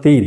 3,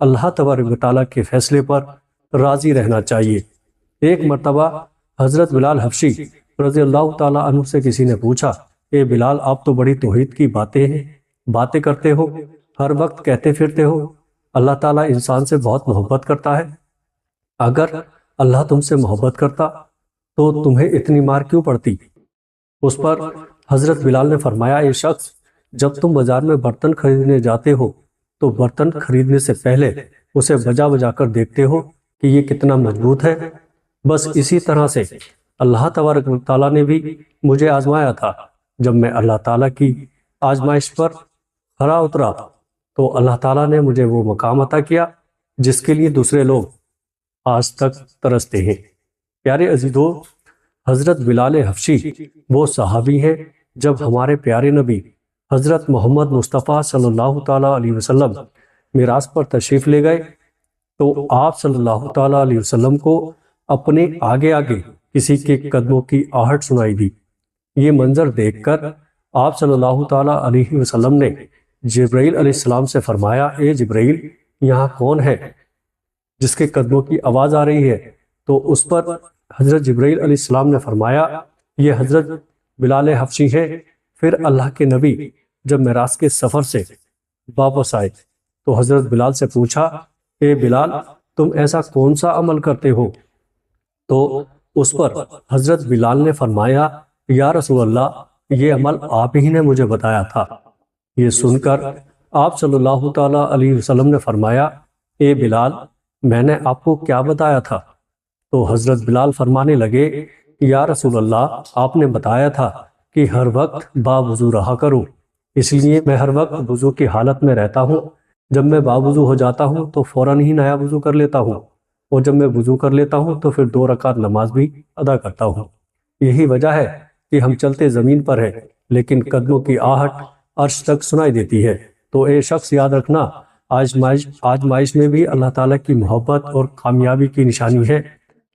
اللہ تبارک و تعالیٰ کے فیصلے پر راضی رہنا چاہیے۔ ایک مرتبہ حضرت بلال حبشی رضی اللہ تعالیٰ عنہ سے کسی نے پوچھا، اے بلال، آپ تو بڑی توحید کی باتیں کرتے ہو، ہر وقت کہتے پھرتے ہو اللہ تعالیٰ انسان سے بہت محبت کرتا ہے۔ اگر اللہ تم سے محبت کرتا تو تمہیں اتنی مار کیوں پڑتی؟ اس پر حضرت بلال نے فرمایا، اے شخص، جب تم بازار میں برتن خریدنے جاتے ہو تو برتن خریدنے سے پہلے اسے بجا بجا کر دیکھتے ہو کہ یہ کتنا مضبوط ہے۔ بس اسی طرح سے اللہ تبارک و تعالیٰ نے بھی مجھے آزمایا تھا۔ جب میں اللہ تعالیٰ کی آزمائش پر کھرا اترا تو اللہ تعالیٰ نے مجھے وہ مقام عطا کیا جس کے لیے دوسرے لوگ آج تک ترستے ہیں۔ پیارے عزیزو، حضرت بلال حبشی وہ صحابی ہیں جب ہمارے پیارے نبی حضرت محمد مصطفیٰ صلی اللہ تعالیٰ علیہ وسلم معراج پر تشریف لے گئے تو آپ صلی اللہ تعالیٰ علیہ وسلم کو اپنے آگے آگے کسی کے قدموں کی آہٹ سنائی دی۔ یہ منظر دیکھ کر آپ صلی اللہ تعالیٰ علیہ وسلم نے جبرائیل علیہ السلام سے فرمایا، اے جبرائیل، یہاں کون ہے جس کے قدموں کی آواز آ رہی ہے؟ تو اس پر حضرت جبرائیل علیہ السلام نے فرمایا، یہ حضرت بلال حبشی ہے۔ پھر اللہ کے نبی جب معراج کے سفر سے واپس آئے تو حضرت بلال سے پوچھا، اے بلال، تم ایسا کون سا عمل کرتے ہو؟ تو اس پر حضرت بلال نے فرمایا، یا رسول اللہ، یہ عمل آپ ہی نے مجھے بتایا تھا۔ یہ سن کر آپ صلی اللہ تعالیٰ علیہ وسلم نے فرمایا، اے بلال، میں نے آپ کو کیا بتایا تھا؟ تو حضرت بلال فرمانے لگے، یا رسول اللہ، آپ نے بتایا تھا کہ ہر وقت باوضو رہا کرو، اس لیے میں ہر وقت وضو کی حالت میں رہتا ہوں۔ جب میں باوضو ہو جاتا ہوں تو فوراً ہی نیا وضو کر لیتا ہوں، اور جب میں وضو کر لیتا ہوں تو پھر 2 رکعت نماز بھی ادا کرتا ہوں۔ یہی وجہ ہے کہ ہم چلتے زمین پر ہیں لیکن قدموں کی آہٹ عرش تک سنائی دیتی ہے۔ تو اے شخص، یاد رکھنا، آزمائش میں بھی اللہ تعالیٰ کی محبت اور کامیابی کی نشانی ہے۔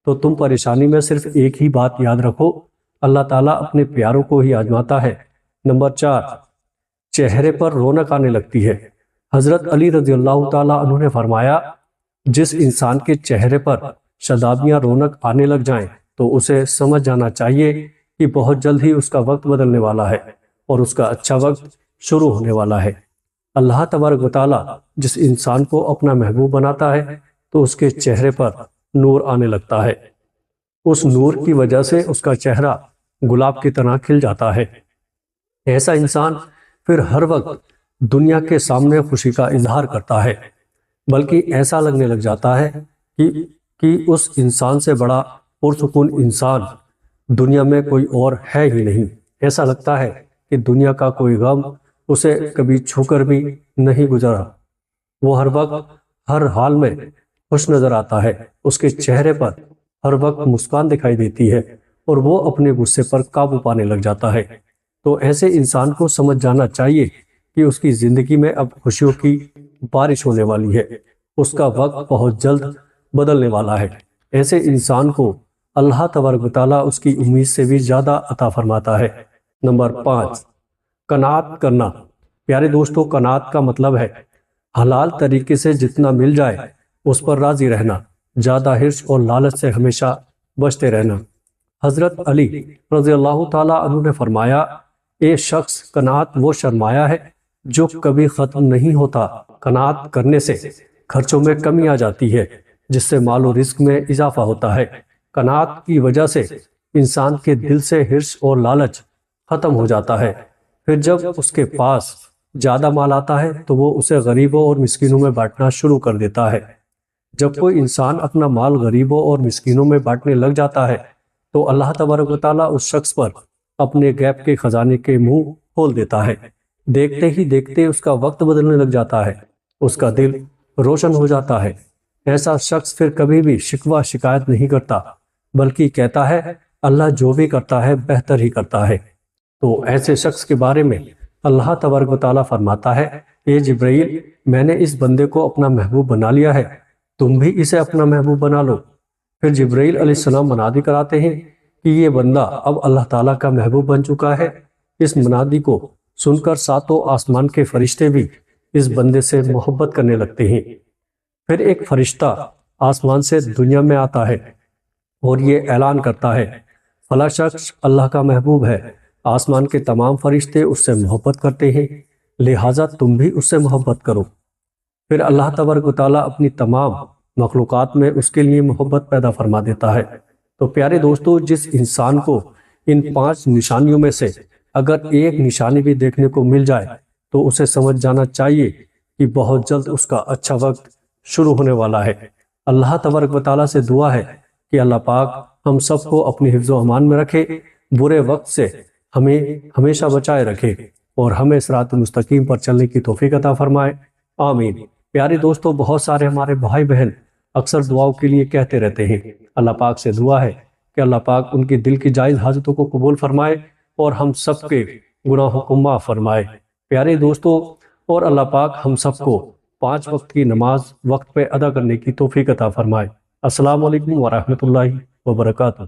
تو تم پریشانی میں صرف ایک ہی بات یاد رکھو، اللہ تعالیٰ اپنے پیاروں کو ہی آزماتا ہے۔ نمبر 4، چہرے پر رونق آنے لگتی ہے۔ حضرت علی رضی اللہ تعالیٰ عنہ نے فرمایا، جس انسان کے چہرے پر شادابیاں رونق آنے لگ جائیں تو اسے سمجھ جانا چاہیے کہ بہت جلد ہی اس کا وقت بدلنے والا ہے اور اس کا اچھا وقت شروع ہونے والا ہے۔ اللہ تبارک و تعالیٰ جس انسان کو اپنا محبوب بناتا ہے تو اس کے چہرے پر نور آنے لگتا ہے۔ اس نور کی وجہ سے اس کا چہرہ گلاب کی طرح کھل جاتا ہے۔ ایسا انسان پھر ہر وقت دنیا کے سامنے خوشی کا اظہار کرتا ہے، بلکہ ایسا لگنے لگ جاتا ہے کہ اس انسان سے بڑا پرسکون انسان دنیا میں کوئی اور ہے ہی نہیں۔ ایسا لگتا ہے کہ دنیا کا کوئی غم اسے کبھی چھو کر بھی نہیں گزرا۔ وہ ہر وقت ہر حال میں خوش نظر آتا ہے، اس کے چہرے پر ہر وقت مسکان دکھائی دیتی ہے اور وہ اپنے غصے پر قابو پانے لگ جاتا ہے۔ تو ایسے انسان کو سمجھ جانا چاہیے کہ اس کی زندگی میں اب خوشیوں کی بارش ہونے والی ہے، اس کا وقت بہت جلد بدلنے والا ہے۔ ایسے انسان کو اللہ تبارک و تعالیٰ اس کی امید سے بھی زیادہ عطا فرماتا ہے۔ نمبر 5، قناعت کرنا۔ پیارے دوستو، قناعت کا مطلب ہے حلال طریقے سے جتنا مل جائے اس پر راضی رہنا، زیادہ حرص اور لالچ سے ہمیشہ بچتے رہنا۔ حضرت علی رضی اللہ تعالیٰ عنہ نے فرمایا، اے شخص، قناعت وہ سرمایہ ہے جو کبھی ختم نہیں ہوتا۔ قناعت کرنے سے خرچوں میں کمی آ جاتی ہے، جس سے مال و رزق میں اضافہ ہوتا ہے۔ قناعت کی وجہ سے انسان کے دل سے حرص اور لالچ ختم ہو جاتا ہے۔ پھر جب اس کے پاس زیادہ مال آتا ہے تو وہ اسے غریبوں اور مسکینوں میں بانٹنا شروع کر دیتا ہے۔ جب کوئی انسان اپنا مال غریبوں اور مسکینوں میں بانٹنے لگ جاتا ہے تو اللہ تبارک و تعالیٰ اس شخص پر اپنے غیب کے خزانے کے منہ کھول دیتا ہے۔ دیکھتے ہی دیکھتے اس کا وقت بدلنے لگ جاتا ہے، اس کا دل روشن ہو جاتا ہے۔ ایسا شخص پھر کبھی بھی شکوہ شکایت نہیں کرتا، بلکہ کہتا ہے اللہ جو بھی کرتا ہے بہتر ہی کرتا ہے۔ تو ایسے شخص کے بارے میں اللہ تبارک و تعالیٰ فرماتا ہے، اے جبرائیل، میں نے اس بندے کو اپنا محبوب بنا لیا ہے، تم بھی اسے اپنا محبوب بنا لو۔ پھر جبرائیل علیہ السلام منادی کراتے ہیں کہ یہ بندہ اب اللہ تعالیٰ کا محبوب بن چکا ہے۔ اس منادی کو سن کر 7 آسمان کے فرشتے بھی اس بندے سے محبت کرنے لگتے ہیں۔ پھر ایک فرشتہ آسمان سے دنیا میں آتا ہے اور یہ اعلان کرتا ہے فلاں شخص اللہ کا محبوب ہے، آسمان کے تمام فرشتے اس سے محبت کرتے ہیں، لہٰذا تم بھی اس سے محبت کرو۔ پھر اللہ تبارک و تعالیٰ اپنی تمام مخلوقات میں اس کے لیے محبت پیدا فرما دیتا ہے۔ تو پیارے دوستو، جس انسان کو ان 5 نشانیوں میں سے اگر ایک نشانی بھی دیکھنے کو مل جائے تو اسے سمجھ جانا چاہیے کہ بہت جلد اس کا اچھا وقت شروع ہونے والا ہے۔ اللہ تبارک و تعالیٰ سے دعا ہے کہ اللہ پاک ہم سب کو اپنی حفظ و امان میں رکھے، برے وقت سے ہمیں ہمیشہ بچائے رکھے اور ہمیں صراط مستقیم پر چلنے کی توفیق عطا فرمائے، آمین۔ پیارے دوستو، بہت سارے ہمارے بھائی بہن اکثر دعاؤں کے لیے کہتے رہتے ہیں۔ اللہ پاک سے دعا ہے کہ اللہ پاک ان کی دل کی جائز حاجتوں کو قبول فرمائے اور ہم سب کے گناہوں کو معاف فرمائے۔ پیارے دوستو، اور اللہ پاک ہم سب کو 5 وقت کی نماز وقت پہ ادا کرنے کی توفیق عطا فرمائے۔ السلام علیکم ورحمۃ اللہ وبرکاتہ۔